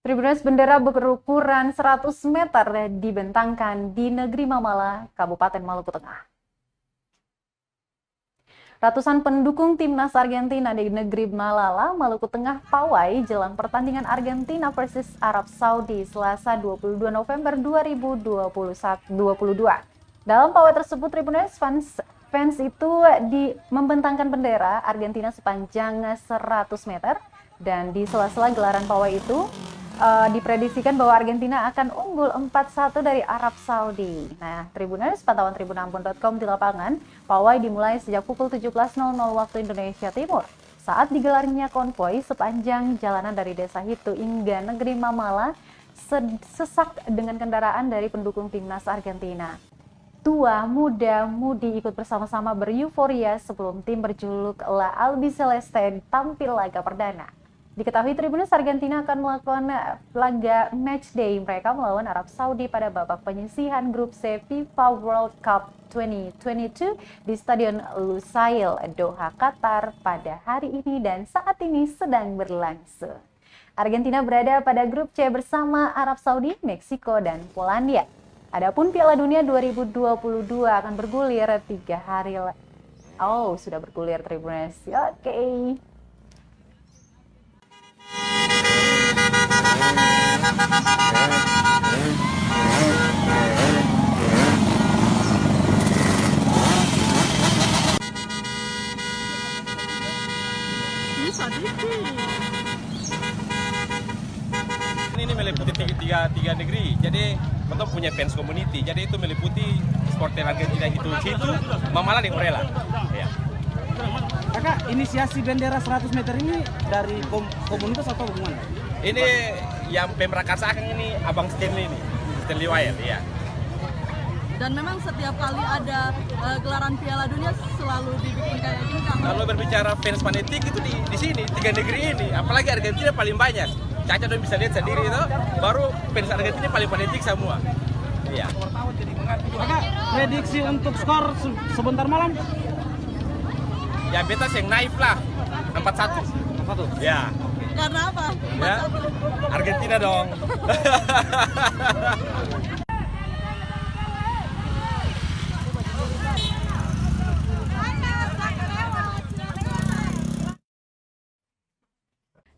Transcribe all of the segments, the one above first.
Tribuners, bendera berukuran 100 meter dibentangkan di negeri Mamala, Kabupaten Maluku Tengah. Ratusan pendukung timnas Argentina di negeri Malala, Maluku Tengah, pawai jelang pertandingan Argentina versus Arab Saudi Selasa 22 November 2022. Dalam pawai tersebut, Tribuners, fans itu membentangkan bendera Argentina sepanjang 100 meter dan di sela-sela gelaran pawai itu diprediksikan bahwa Argentina akan unggul 4-1 dari Arab Saudi. Nah, Tribuners, pantauan tribunambon.com di lapangan, pawai dimulai sejak pukul 17.00 waktu Indonesia Timur. Saat digelarnya konvoi sepanjang jalanan dari Desa Hitu hingga negeri Mamala, sesak dengan kendaraan dari pendukung timnas Argentina. Tua, muda, mudi ikut bersama-sama bereuforia sebelum tim berjuluk La Albiceleste tampil laga perdana. Diketahui Tribuners, Argentina akan melakukan laga matchday mereka melawan Arab Saudi pada babak penyisihan grup C FIFA World Cup 2022 di Stadion Lusail, Doha, Qatar pada hari ini dan saat ini sedang berlangsung. Argentina berada pada grup C bersama Arab Saudi, Meksiko, dan Polandia. Adapun Piala Dunia 2022 akan bergulir 3 hari. Sudah bergulir Tribuners. Oke. Ini meliputi tiga negeri, jadi kita punya fans community, jadi itu meliputi supporter Argentina itu Mamala di Orela. Ya. Kakak, inisiasi bendera 100 meter ini dari komunitas atau bagaimana? Ini yang pemrakarsaan ini Abang Stanley Wire, ya. Dan memang setiap kali ada gelaran Piala Dunia selalu dibikin kayak gini kan? Kalau berbicara fans fanatik itu di sini, 3 negeri ini, apalagi Argentina paling banyak. Caca dong bisa lihat sendiri itu, baru fans Argentina paling fanatik semua. Iya. Kakak, prediksi untuk skor sebentar malam? Ya beta yang naif lah, 4-1. 4-1? Ya. Karena apa? Ya, Argentina dong.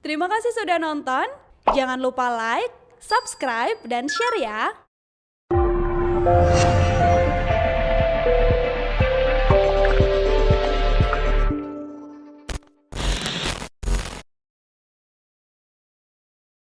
Terima kasih sudah nonton. Jangan lupa like, subscribe, dan share ya.